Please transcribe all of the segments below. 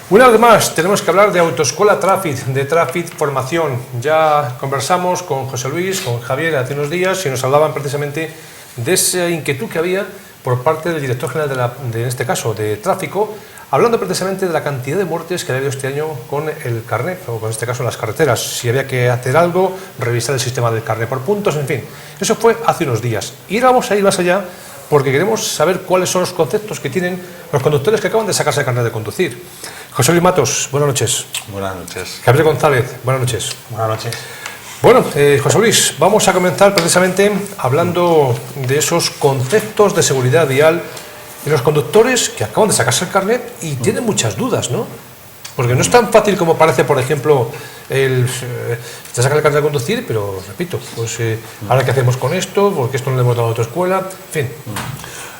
Una vez más, tenemos que hablar de Autoescuela Traffic, de Traffic Formación. Ya conversamos con José Luis, con Javier hace unos días y nos hablaban precisamente de esa inquietud que había por parte del director general en este caso, de tráfico, hablando precisamente de la cantidad de muertes que ha habido este año con el carnet, o en este caso en las carreteras, si había que hacer algo, revisar el sistema del carnet por puntos, en fin. Eso fue hace unos días. Y ahora vamos a ir más allá porque queremos saber cuáles son los conceptos que tienen los conductores que acaban de sacarse el carnet de conducir. José Luis Matos, buenas noches. Buenas noches. Javier González, buenas noches. Buenas noches. Bueno, José Luis, vamos a comenzar precisamente hablando de esos conceptos de seguridad vial en los conductores que acaban de sacarse el carnet y tienen muchas dudas, ¿no? Porque no es tan fácil como parece, por ejemplo, te sacan el carnet de conducir, pero repito, pues ahora qué hacemos con esto, porque esto no le hemos dado a otra escuela, en fin.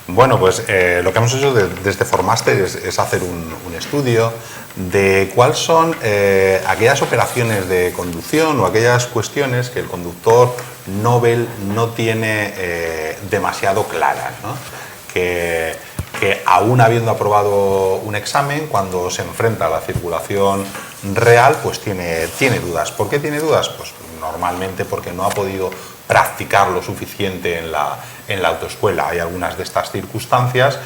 Bueno, pues lo que hemos hecho desde Formaster es hacer un estudio de cuáles son aquellas operaciones de conducción o aquellas cuestiones que el conductor novel no tiene demasiado claras, ¿no? Que aún habiendo aprobado un examen, cuando se enfrenta a la circulación real, pues tiene dudas. ¿Por qué tiene dudas? Pues normalmente porque no ha podido practicar lo suficiente en la autoescuela. Hay algunas de estas circunstancias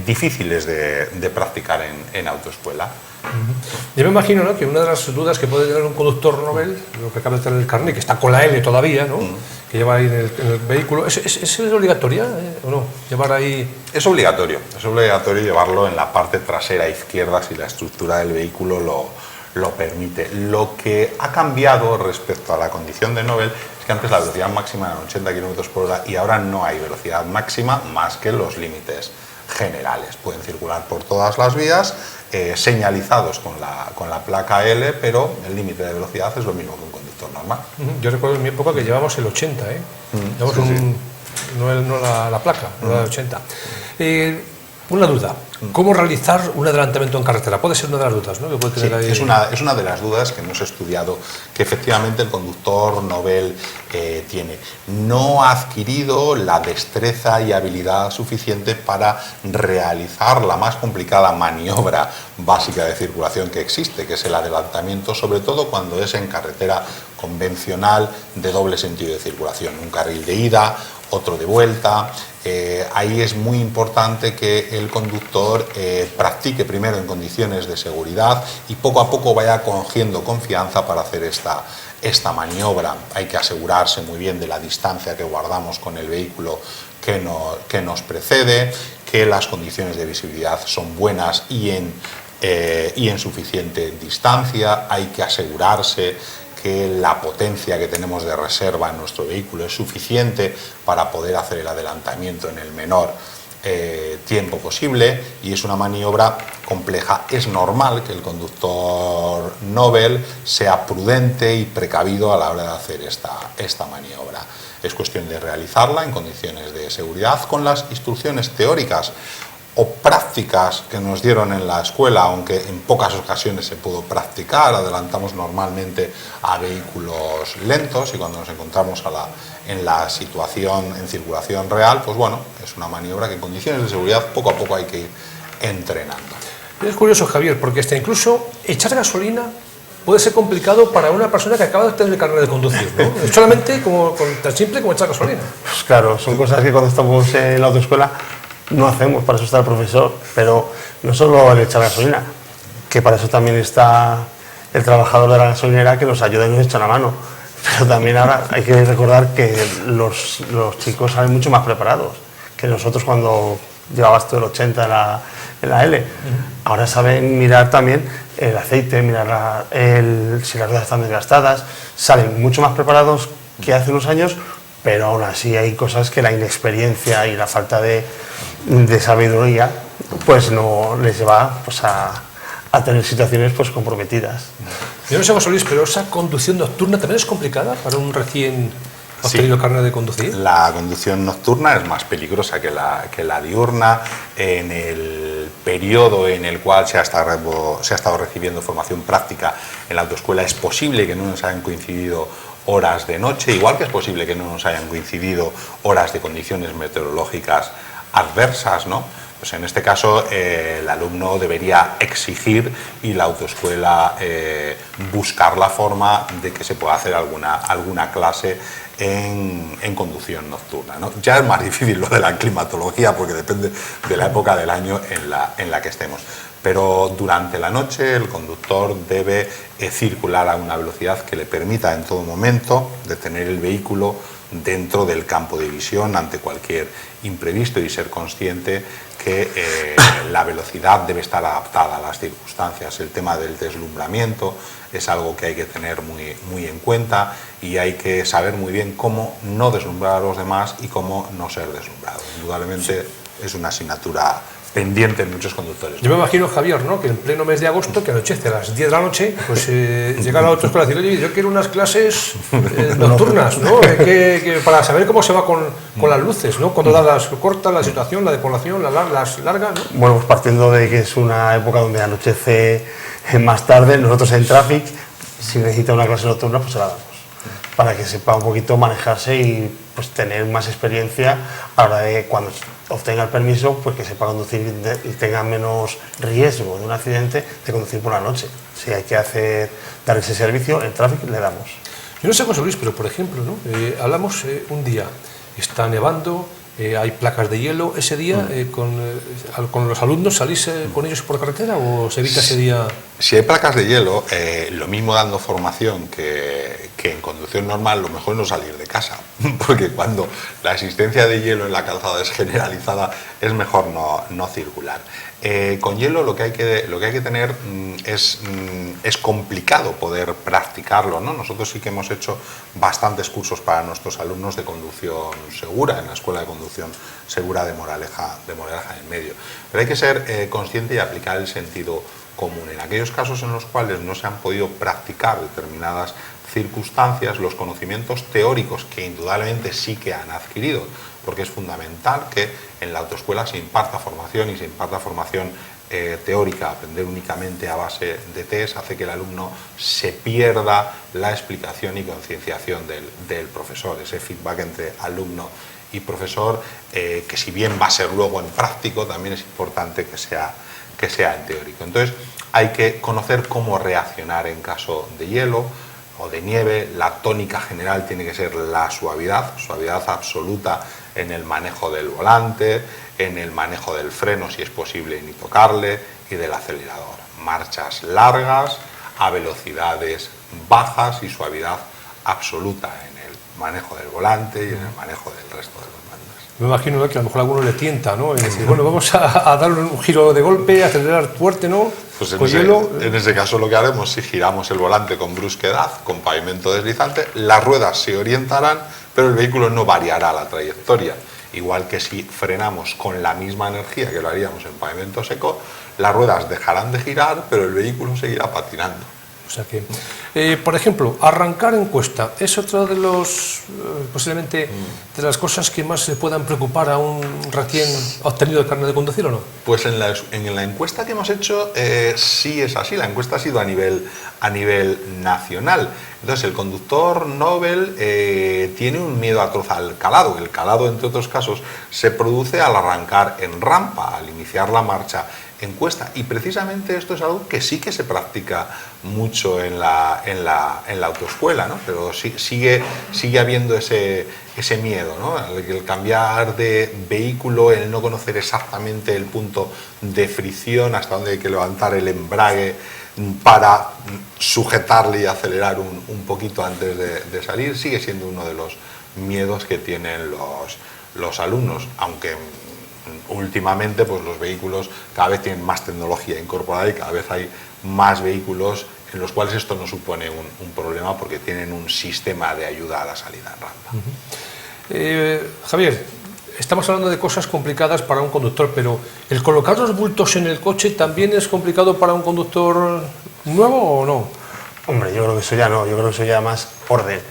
difíciles de practicar en autoescuela. Yo me imagino, ¿no?, que una de las dudas que puede tener un conductor novel, lo que acaba de tener el carnet, que está con la L todavía, ¿no?, que lleva ahí en el vehículo, ¿es obligatoria o no? Llevar ahí... Es obligatorio llevarlo en la parte trasera izquierda si la estructura del vehículo lo permite. Lo que ha cambiado respecto a la condición de novel es que antes la velocidad máxima era 80 km por hora y ahora no hay velocidad máxima más que los límites generales. Pueden circular por todas las vías, señalizados con la placa L, pero el límite de velocidad es lo mismo que un conductor normal. Yo recuerdo en mi época que llevábamos el 80, llevábamos no la placa, no la de 80. Una duda, ¿cómo realizar un adelantamiento en carretera? Puede ser una de las dudas, ¿no?, que puede tener ahí... es una de las dudas que hemos estudiado, que efectivamente el conductor novel tiene. No ha adquirido la destreza y habilidad suficiente para realizar la más complicada maniobra básica de circulación que existe, que es el adelantamiento, sobre todo cuando es en carretera convencional de doble sentido de circulación, un carril de ida, otro de vuelta. Ahí es muy importante que el conductor practique primero en condiciones de seguridad y poco a poco vaya cogiendo confianza para hacer esta maniobra. Hay que asegurarse muy bien de la distancia que guardamos con el vehículo que nos precede, que las condiciones de visibilidad son buenas y en suficiente distancia. Hay que asegurarse que la potencia que tenemos de reserva en nuestro vehículo es suficiente para poder hacer el adelantamiento en el menor tiempo posible, y es una maniobra compleja. Es normal que el conductor novel sea prudente y precavido a la hora de hacer esta maniobra. Es cuestión de realizarla en condiciones de seguridad con las instrucciones teóricas o prácticas que nos dieron en la escuela, aunque en pocas ocasiones se pudo practicar. Adelantamos normalmente a vehículos lentos y cuando nos encontramos en la situación en circulación real, pues bueno, es una maniobra que en condiciones de seguridad poco a poco hay que ir entrenando. Es curioso, Javier, porque hasta incluso echar gasolina puede ser complicado para una persona que acaba de tener el carnet de conducir, ¿no? Es solamente tan simple como echar gasolina. Pues claro, son cosas que cuando estamos en la autoescuela no hacemos, para eso está el profesor, pero no solo el echar gasolina, que para eso también está el trabajador de la gasolinera que nos ayuda y nos echa la mano, pero también ahora hay que recordar que los chicos salen mucho más preparados que nosotros cuando llevabas todo el 80 en la L. Ahora saben mirar también el aceite, mirar si las ruedas están desgastadas, salen mucho más preparados que hace unos años, pero aún así hay cosas que la inexperiencia y la falta de sabiduría pues no les lleva pues a tener situaciones pues comprometidas. Yo no sé, José Luis, pero esa conducción nocturna también es complicada para un recién obtenido carnet de conducir. La conducción nocturna es más peligrosa que la diurna. En el periodo en el cual se ha estado recibiendo formación práctica en la autoescuela es posible que no nos hayan coincidido horas de noche, igual que es posible que no nos hayan coincidido horas de condiciones meteorológicas adversas, ¿no? Pues en este caso el alumno debería exigir y la autoescuela buscar la forma de que se pueda hacer alguna clase en conducción nocturna, ¿no? Ya es más difícil lo de la climatología porque depende de la época del año en la que estemos. Pero durante la noche el conductor debe circular a una velocidad que le permita en todo momento detener el vehículo dentro del campo de visión ante cualquier imprevisto y ser consciente que la velocidad debe estar adaptada a las circunstancias. El tema del deslumbramiento es algo que hay que tener muy en cuenta y hay que saber muy bien cómo no deslumbrar a los demás y cómo no ser deslumbrado. Indudablemente es una asignatura pendiente en muchos conductores. Yo me imagino, Javier, ¿no?, que en pleno mes de agosto, que anochece a las 10 de la noche, pues llegar a la autoescuela y decir, oye, yo quiero unas clases nocturnas, ¿no? Para saber cómo se va con las luces, ¿no? Cuando da las cortas, la situación, la de población, las largas, ¿no? Bueno, pues partiendo de que es una época donde anochece más tarde, nosotros en Traffic, si necesita una clase nocturna, pues se la damos, para que sepa un poquito manejarse y pues tener más experiencia a la hora de cuando obtenga el permiso, pues que sepa conducir y tenga menos riesgo de un accidente de conducir por la noche. Si hay que dar ese servicio, en Traffic le damos. Yo no sé, José Luis, pero por ejemplo, ¿no?, hablamos un día, está nevando, hay placas de hielo, ese día con los alumnos, ¿salís con ellos por carretera o se evita ese día? Si hay placas de hielo, lo mismo dando formación que en conducción normal, lo mejor es no salir de casa, porque cuando la existencia de hielo en la calzada es generalizada, es mejor no circular. Con hielo lo que hay que tener es complicado poder practicarlo, ¿no? Nosotros sí que hemos hecho bastantes cursos para nuestros alumnos de conducción segura en la Escuela de Conducción Segura de Moraleja del Medio. Pero hay que ser consciente y aplicar el sentido común. En aquellos casos en los cuales no se han podido practicar determinadas circunstancias, los conocimientos teóricos que indudablemente sí que han adquirido, porque es fundamental que en la autoescuela se imparta formación y se imparta formación teórica. Aprender únicamente a base de test hace que el alumno se pierda la explicación y concienciación del profesor, ese feedback entre alumno y profesor, que si bien va a ser luego en práctico, también es importante que sea en teórico. Entonces hay que conocer cómo reaccionar en caso de hielo o de nieve. La tónica general tiene que ser la suavidad absoluta en el manejo del volante, en el manejo del freno si es posible ni tocarle, y del acelerador. Marchas largas a velocidades bajas y suavidad absoluta en el manejo del volante y en el manejo del resto de los mandos. Me imagino que a lo mejor a alguno le tienta, ¿no? Es decir, bueno, vamos a dar un giro de golpe, acelerar fuerte, ¿no? Pues en ese caso lo que haremos, si giramos el volante con brusquedad, con pavimento deslizante, las ruedas se orientarán, pero el vehículo no variará la trayectoria. Igual que si frenamos con la misma energía que lo haríamos en pavimento seco, las ruedas dejarán de girar, pero el vehículo seguirá patinando. O sea que, por ejemplo, arrancar en cuesta es otro de los, posiblemente, de las cosas que más se puedan preocupar a un recién obtenido el carnet de conducir, ¿o no? Pues en la encuesta que hemos hecho sí es así. La encuesta ha sido a nivel nacional. Entonces el conductor novel tiene un miedo atroz al calado. El calado, entre otros casos, se produce al arrancar en rampa, al iniciar la marcha en cuesta, y precisamente esto es algo que sí que se practica mucho en la autoescuela, ¿no? Pero sigue habiendo ese miedo, ¿no? El cambiar de vehículo, el no conocer exactamente el punto de fricción, hasta dónde hay que levantar el embrague para sujetarle y acelerar un poquito antes de salir, sigue siendo uno de los miedos que tienen los alumnos, aunque últimamente pues los vehículos cada vez tienen más tecnología incorporada y cada vez hay más vehículos en los cuales esto no supone un problema porque tienen un sistema de ayuda a la salida en rampa. Javier, estamos hablando de cosas complicadas para un conductor, pero ¿el colocar los bultos en el coche también es complicado para un conductor nuevo o no? Hombre, yo creo que eso ya no, yo creo que eso ya más orden.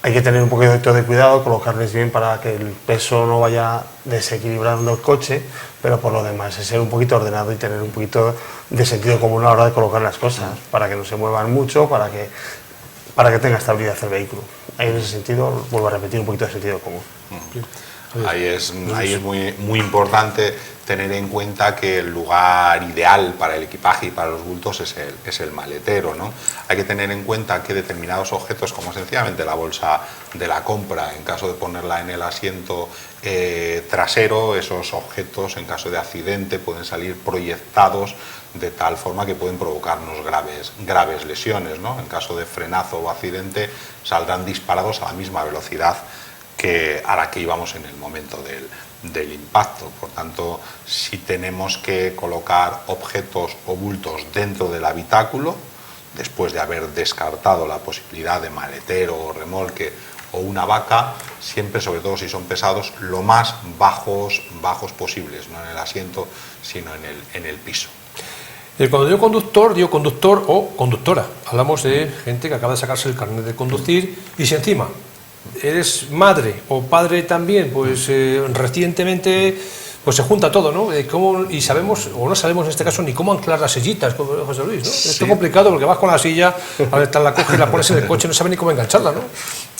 Hay que tener un poquito de cuidado, colocarles bien para que el peso no vaya desequilibrando el coche, pero por lo demás es ser un poquito ordenado y tener un poquito de sentido común a la hora de colocar las cosas, para que no se muevan mucho, para que tenga estabilidad el vehículo. En ese sentido, vuelvo a repetir, un poquito de sentido común. Ahí es muy importante tener en cuenta que el lugar ideal para el equipaje y para los bultos es el maletero, ¿no? Hay que tener en cuenta que determinados objetos, como sencillamente la bolsa de la compra, en caso de ponerla en el asiento trasero, esos objetos en caso de accidente pueden salir proyectados de tal forma que pueden provocarnos graves lesiones, ¿no? En caso de frenazo o accidente saldrán disparados a la misma velocidad a la que íbamos en el momento del impacto. Por tanto, si tenemos que colocar objetos o bultos dentro del habitáculo, después de haber descartado la posibilidad de maletero o remolque o una vaca, siempre, sobre todo si son pesados, lo más bajos posibles, no en el asiento, sino en el piso. Cuando digo conductor o conductora. Hablamos de gente que acaba de sacarse el carnet de conducir y si encima eres madre o padre también, pues recientemente pues se junta todo, ¿no? Y sabemos, o no sabemos en este caso, ni cómo anclar las sillitas, José Luis, ¿no? Sí. Es complicado porque vas con la silla, a ver, la coges y la pones en el coche, no sabes ni cómo engancharla, ¿no?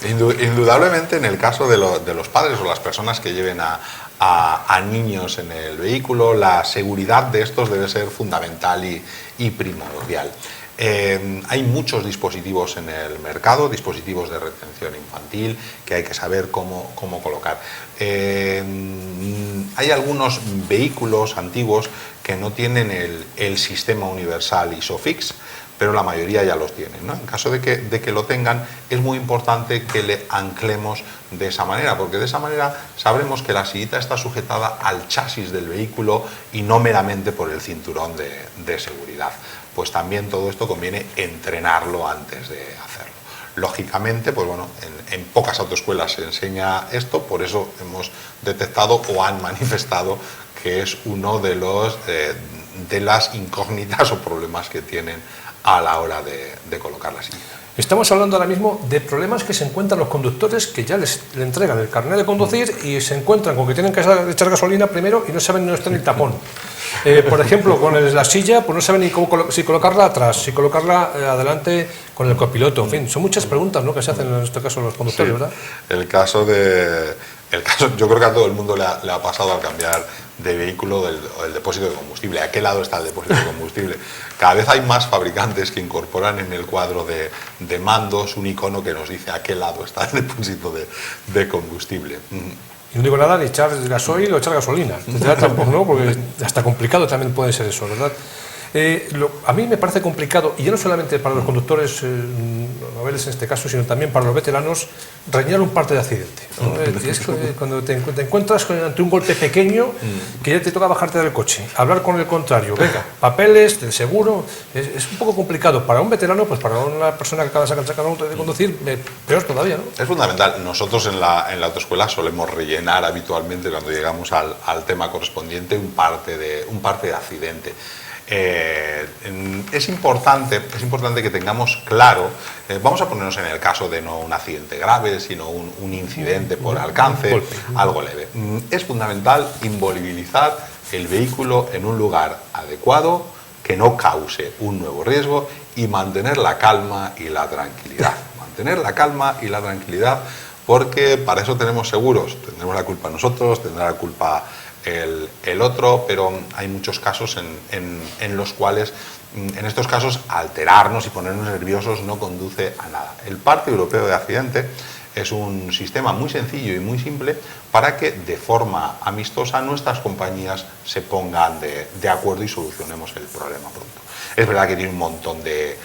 Indudablemente, en el caso de los padres o las personas que lleven a niños en el vehículo, la seguridad de estos debe ser fundamental y primordial. Hay muchos dispositivos en el mercado, dispositivos de retención infantil, que hay que saber cómo colocar. Hay algunos vehículos antiguos que no tienen el sistema universal ISOFIX, pero la mayoría ya los tienen, ¿no? En caso de que lo tengan, es muy importante que le anclemos de esa manera, porque de esa manera sabremos que la sillita está sujetada al chasis del vehículo y no meramente por el cinturón de seguridad. Pues también todo esto conviene entrenarlo antes de hacerlo. Lógicamente, pues bueno, en pocas autoescuelas se enseña esto, por eso hemos detectado o han manifestado que es uno de las incógnitas o problemas que tienen a la hora de colocar la silla. Estamos hablando ahora mismo de problemas que se encuentran los conductores que ya le entregan el carnet de conducir y se encuentran con que tienen que echar gasolina primero y no saben dónde está el tapón. Por ejemplo, con la silla, pues no saben ni si colocarla atrás, si colocarla adelante con el copiloto. En fin, son muchas preguntas, ¿no?, que se hacen en este caso los conductores, sí, ¿verdad? Yo creo que a todo el mundo le ha pasado al cambiar de vehículo el depósito de combustible. ¿A qué lado está el depósito de combustible? Cada vez hay más fabricantes que incorporan en el cuadro de mandos un icono que nos dice a qué lado está el depósito de combustible. Y no digo nada ni echar gasoil o echar gasolina. Tampoco, ¿no? Porque hasta complicado también puede ser eso, ¿verdad? A mí me parece complicado, y ya no solamente para los conductores noveles en este caso, sino también para los veteranos, reñir un parte de accidente, ¿no? Es cuando te encuentras ante un golpe pequeño que ya te toca bajarte del coche, hablar con el contrario, venga, papeles, del seguro, es un poco complicado para un veterano, pues para una persona que acaba de sacar un auto de conducir, peor todavía, ¿no? Es fundamental. Nosotros en la autoescuela solemos rellenar habitualmente cuando llegamos al tema correspondiente un parte de accidente. Es importante que tengamos claro, vamos a ponernos en el caso de no un accidente grave, sino un incidente por alcance, algo leve. Es fundamental involubilizar el vehículo en un lugar adecuado, que no cause un nuevo riesgo, y mantener la calma y la tranquilidad. Mantener la calma y la tranquilidad, porque para eso tenemos seguros. Tendremos la culpa nosotros, tendrá la culpa el otro, pero hay muchos casos en los cuales, en estos casos, alterarnos y ponernos nerviosos no conduce a nada. El parte europeo de accidente es un sistema muy sencillo y muy simple para que de forma amistosa nuestras compañías se pongan de acuerdo y solucionemos el problema pronto. Es verdad que tiene un montón de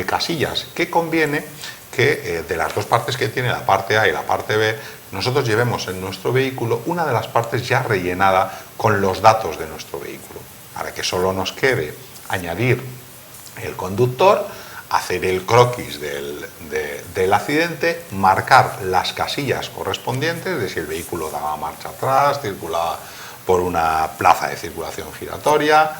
casillas que conviene que de las dos partes que tiene, la parte A y la parte B, nosotros llevemos en nuestro vehículo una de las partes ya rellenada con los datos de nuestro vehículo, para que solo nos quede añadir el conductor, hacer el croquis del accidente, marcar las casillas correspondientes de si el vehículo daba marcha atrás, circulaba por una plaza de circulación giratoria,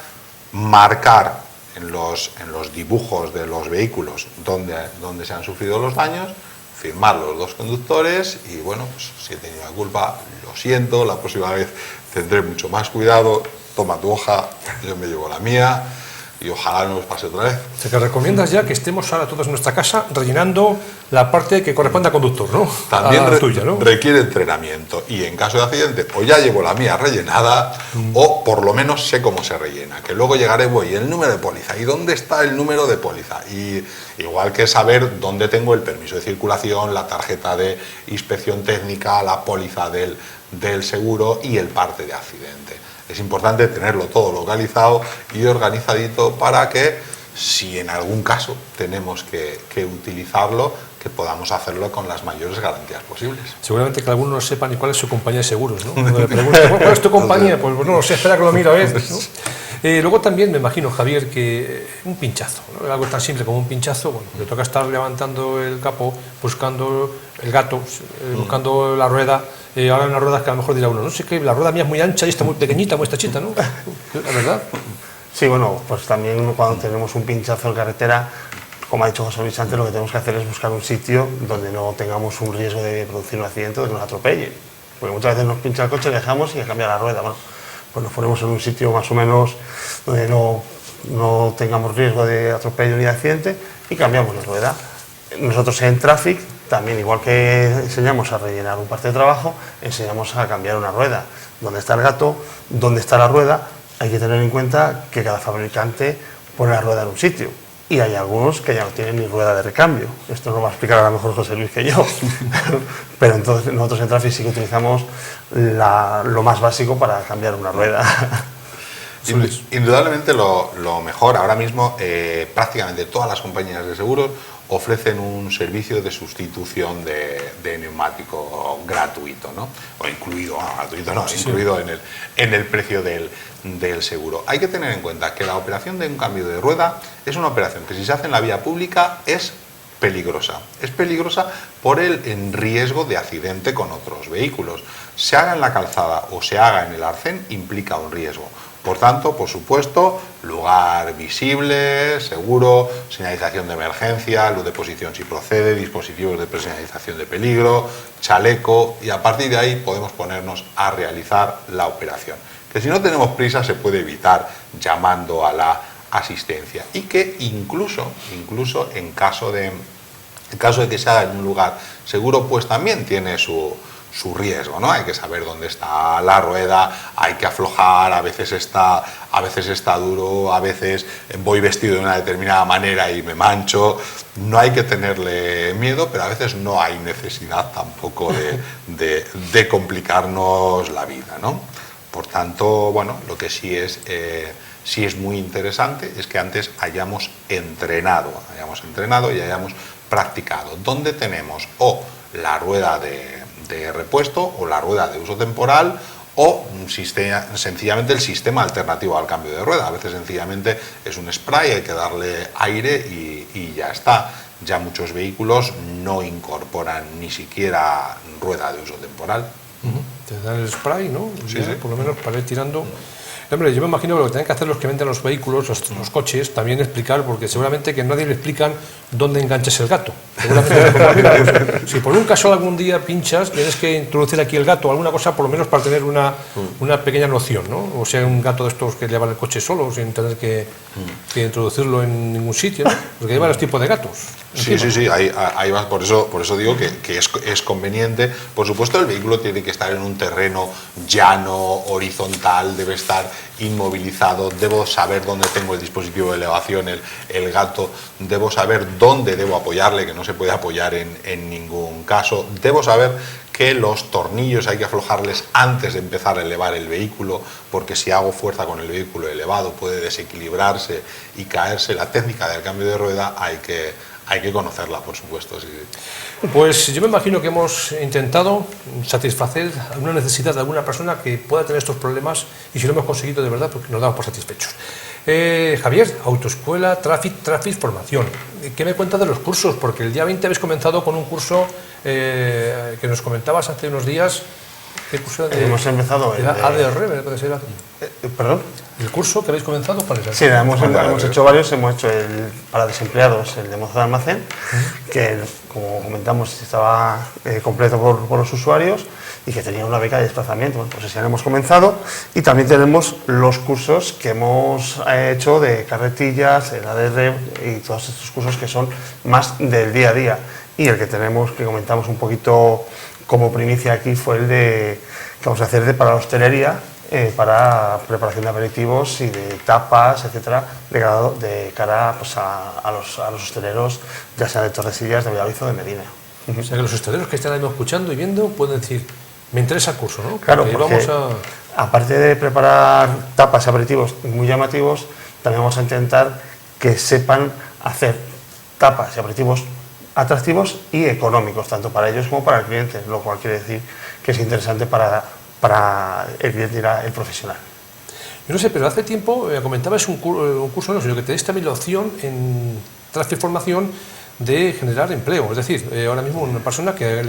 marcar en los dibujos de los vehículos donde se han sufrido los daños, firmar los dos conductores y, bueno, pues si he tenido la culpa, lo siento, la próxima vez tendré mucho más cuidado, toma tu hoja, yo me llevo la mía, y ojalá no nos pase otra vez. O sea, que recomiendas ya que estemos ahora todos en nuestra casa rellenando la parte que corresponde al conductor, ¿no? También tuya, ¿no? requiere entrenamiento y en caso de accidente o ya llevo la mía rellenada o por lo menos sé cómo se rellena, que luego llegaré, voy, el número de póliza y dónde está el número de póliza, y igual que saber dónde tengo el permiso de circulación, la tarjeta de inspección técnica, la póliza del seguro y el parte de accidente. Es importante tenerlo todo localizado y organizadito para que, si en algún caso tenemos que utilizarlo, que podamos hacerlo con las mayores garantías posibles. Seguramente que algunos no sepan ni cuál es su compañía de seguros, ¿no? Cuando le pregunto, ¿cuál es tu compañía? Pues no lo sé, espera que lo miro a ver, ¿no? Luego también me imagino, Javier, que un pinchazo, ¿no? Algo tan simple como un pinchazo, bueno, le toca estar levantando el capó, buscando el gato, buscando la rueda. Ahora hay unas ruedas que a lo mejor dirá uno, no sé qué, la rueda mía es muy ancha y está muy pequeñita, muy estrechita, ¿no? La verdad. Sí, bueno, pues también cuando tenemos un pinchazo en carretera, como ha dicho José Luis antes, lo que tenemos que hacer es buscar un sitio donde no tengamos un riesgo de producir un accidente o de que nos atropelle. Porque muchas veces nos pincha el coche, le dejamos y cambia la rueda. Bueno, pues nos ponemos en un sitio más o menos donde no tengamos riesgo de atropello ni de accidente y cambiamos la rueda. Nosotros en Traffic, también igual que enseñamos a rellenar un parte de trabajo, enseñamos a cambiar una rueda. ¿Dónde está el gato? ¿Dónde está la rueda? Hay que tener en cuenta que cada fabricante pone la rueda en un sitio. Y hay algunos que ya no tienen ni rueda de recambio. Esto lo va a explicar a lo mejor José Luis que yo. Pero entonces nosotros en Traffic sí que utilizamos lo más básico para cambiar una rueda. Indudablemente lo mejor ahora mismo, prácticamente todas las compañías de seguros ofrecen un servicio de sustitución de neumático gratuito, ¿no? O incluido, no, gratuito no, sí, incluido en el precio del seguro. Hay que tener en cuenta que la operación de un cambio de rueda es una operación que, si se hace en la vía pública, es peligrosa. Es peligrosa por el riesgo de accidente con otros vehículos. Se haga en la calzada o se haga en el arcén, implica un riesgo. Por tanto, por supuesto, lugar visible, seguro, señalización de emergencia, luz de posición si procede, dispositivos de preseñalización de peligro, chaleco, y a partir de ahí podemos ponernos a realizar la operación. Que si no tenemos prisa se puede evitar llamando a la asistencia, y que incluso en caso de que se haga en un lugar seguro, pues también tiene su riesgo, ¿no? Hay que saber dónde está la rueda, hay que aflojar, a veces está duro, a veces voy vestido de una determinada manera y me mancho. No hay que tenerle miedo, pero a veces no hay necesidad tampoco de complicarnos la vida, ¿no? Por tanto, bueno, lo que sí es muy interesante es que antes hayamos entrenado y hayamos practicado. ¿Dónde tenemos o la rueda de repuesto o la rueda de uso temporal o sencillamente el sistema alternativo al cambio de rueda? A veces sencillamente es un spray, hay que darle aire y ya está. Ya muchos vehículos no incorporan ni siquiera rueda de uso temporal. Te dan el spray, ¿no? Sí, sí. Por lo menos para ir tirando. Hombre, yo me imagino que lo que tienen que hacer los que venden los vehículos, los coches, también explicar, porque seguramente que nadie le explican dónde enganches el gato. Seguramente, pues, si por un caso algún día pinchas, tienes que introducir aquí el gato, alguna cosa por lo menos para tener una pequeña noción, ¿no? O sea, un gato de estos que llevan el coche solo, sin tener que introducirlo en ningún sitio, ¿no? Porque hay varios tipos de gatos. Sí, ahí vas. Por eso digo que es conveniente. Por supuesto, el vehículo tiene que estar en un terreno llano, horizontal, debe estar inmovilizado, debo saber dónde tengo el dispositivo de elevación, el gato, debo saber dónde debo apoyarle, que no se puede apoyar en ningún caso, debo saber que los tornillos hay que aflojarles antes de empezar a elevar el vehículo, porque si hago fuerza con el vehículo elevado puede desequilibrarse y caerse. La técnica del cambio de rueda hay que conocerla, por supuesto. Sí. Pues yo me imagino que hemos intentado satisfacer alguna necesidad de alguna persona que pueda tener estos problemas, y si lo hemos conseguido de verdad, porque nos damos por satisfechos. Javier, Autoescuela, Traffic, Formación. ¿Qué me cuentas de los cursos? Porque el día 20 habéis comenzado con un curso que nos comentabas hace unos días, ¿Qué curso Hemos empezado el ADR, puede ser? ¿Perdón? ¿El curso que habéis comenzado cuál es? Sí, hemos hecho varios. Hemos hecho el para desempleados, el de mozo de almacén, que como comentamos estaba completo por los usuarios y que tenía una beca de desplazamiento. Bueno, pues ese ya lo hemos comenzado. Y también tenemos los cursos que hemos hecho de carretillas, el ADR y todos estos cursos que son más del día a día. Y el que tenemos, que comentamos un poquito como primicia aquí, fue el de que vamos a hacer para la hostelería, para preparación de aperitivos y de tapas, etcétera, de cara pues, a los hosteleros, ya sea de Tordesillas, de Valladolid o de Medina. O sea que los hosteleros que están ahí escuchando y viendo pueden decir, me interesa el curso, ¿no? Claro, porque aparte de preparar tapas y aperitivos muy llamativos, también vamos a intentar que sepan hacer tapas y aperitivos atractivos y económicos, tanto para ellos como para el cliente, lo cual quiere decir que es interesante para el cliente y el profesional. Yo no sé, pero hace tiempo comentabas un curso, no, sino que tenéis también la opción en Traffic Formación de generar empleo. Es decir, ahora mismo una persona que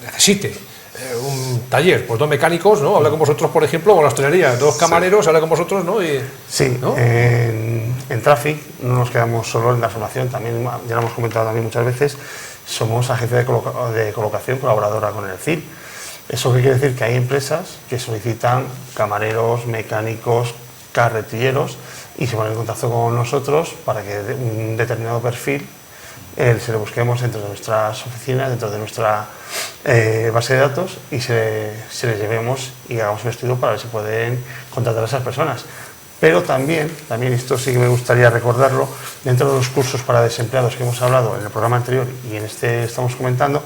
necesite un taller, pues dos mecánicos, ¿no? Habla con vosotros, por ejemplo, o la hostelería, dos camareros, habla con vosotros, ¿no? Sí, ¿no? En Traffic no nos quedamos solo en la formación, también ya lo hemos comentado también muchas veces, somos agencia de colocación colaboradora con el CIL. ¿Eso qué quiere decir? Que hay empresas que solicitan camareros, mecánicos, carretilleros y se ponen en contacto con nosotros para que un determinado perfil se le busquemos dentro de nuestras oficinas, dentro de nuestra base de datos y se les llevemos y hagamos un estudio para ver si pueden contratar a esas personas. Pero también, esto sí que me gustaría recordarlo, dentro de los cursos para desempleados que hemos hablado en el programa anterior y en este estamos comentando,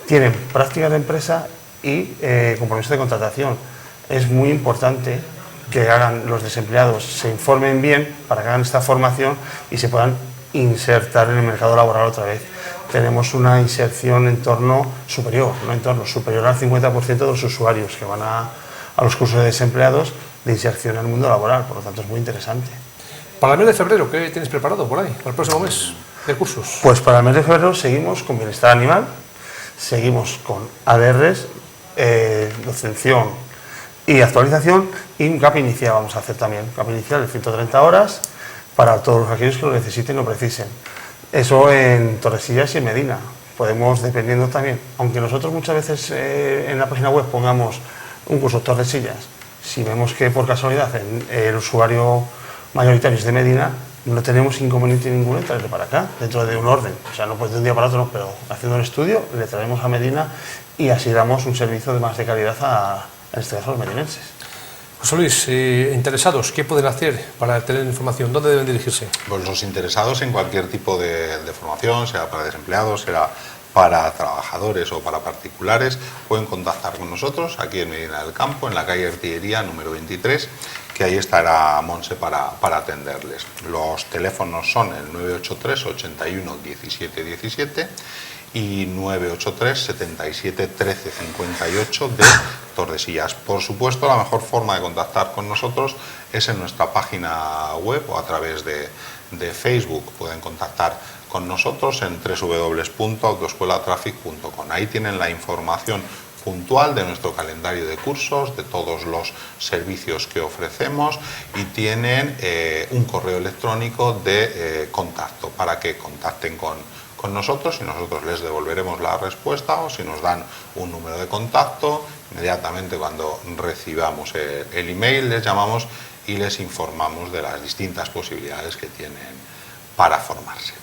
tienen prácticas de empresa y compromiso de contratación. Es muy importante que hagan los desempleados, se informen bien para que hagan esta formación y se puedan insertar en el mercado laboral otra vez. Tenemos una inserción superior al 50% de los usuarios que van a los cursos de desempleados de inserción al mundo laboral, por lo tanto es muy interesante. Para el mes de febrero, ¿qué tienes preparado por ahí, para el próximo mes de cursos? Pues para el mes de febrero seguimos con bienestar animal, seguimos con ADRs, docencia y actualización, y un CAP inicial vamos a hacer también, CAP inicial de 130 horas para todos aquellos que lo necesiten o precisen. Eso en Tordesillas y en Medina. Podemos, dependiendo también, aunque nosotros muchas veces en la página web pongamos un curso Tordesillas, si vemos que por casualidad el usuario mayoritario es de Medina, no tenemos inconveniente ninguno en traerle para acá, dentro de un orden. O sea, no puede de un día para otro, no, pero haciendo un estudio le traemos a Medina y así damos un servicio de más de calidad en este caso a los medinenses. José Luis, interesados, ¿qué pueden hacer para tener información? ¿Dónde deben dirigirse? Pues los interesados en cualquier tipo de formación, sea para desempleados, sea para trabajadores o para particulares, pueden contactar con nosotros aquí en Medina del Campo, en la calle Artillería número 23, que ahí estará Monse para atenderles. Los teléfonos son el 983 81 17 17 y 983 77 13 58 de Tordesillas. Por supuesto, la mejor forma de contactar con nosotros es en nuestra página web o a través de Facebook. Pueden contactar con nosotros en www.autoescuelatraffic.com. Ahí tienen la información puntual de nuestro calendario de cursos, de todos los servicios que ofrecemos y tienen un correo electrónico de contacto para que contacten con nosotros y nosotros les devolveremos la respuesta, o si nos dan un número de contacto, inmediatamente cuando recibamos el email les llamamos y les informamos de las distintas posibilidades que tienen para formarse.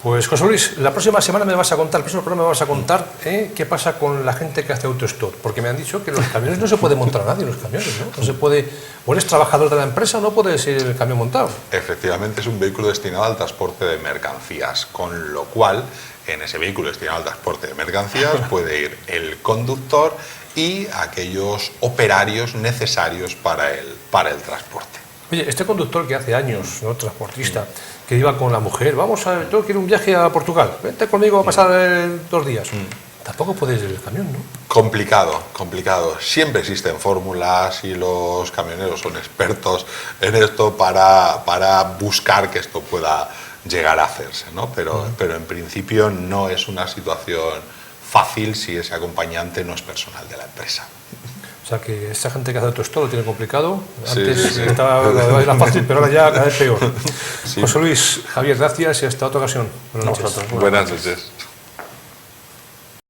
Pues José Luis, la próxima semana me vas a contar, el próximo programa me vas a contar qué pasa con la gente que hace autostop, porque me han dicho que los camiones no se puede montar a nadie en los camiones, ¿no? No se puede, o eres trabajador de la empresa, no puedes ir el camión montado. Efectivamente, es un vehículo destinado al transporte de mercancías, con lo cual en ese vehículo destinado al transporte de mercancías puede ir el conductor y aquellos operarios necesarios para el transporte. Oye, este conductor que hace años, ¿no?, transportista, que iba con la mujer, yo quiero un viaje a Portugal, vente conmigo a pasar 2 días. Tampoco puedes ir el camión, ¿no? Complicado. Siempre existen fórmulas y los camioneros son expertos en esto para buscar que esto pueda llegar a hacerse, ¿no? Pero en principio no es una situación fácil si ese acompañante no es personal de la empresa. O sea que esta gente que hace autostop lo tiene complicado. Sí, Antes sí. era fácil, pero ahora ya cada vez peor. Sí. José Luis, Javier, gracias y hasta otra ocasión. Buenas noches. Nosotros. Buenas noches.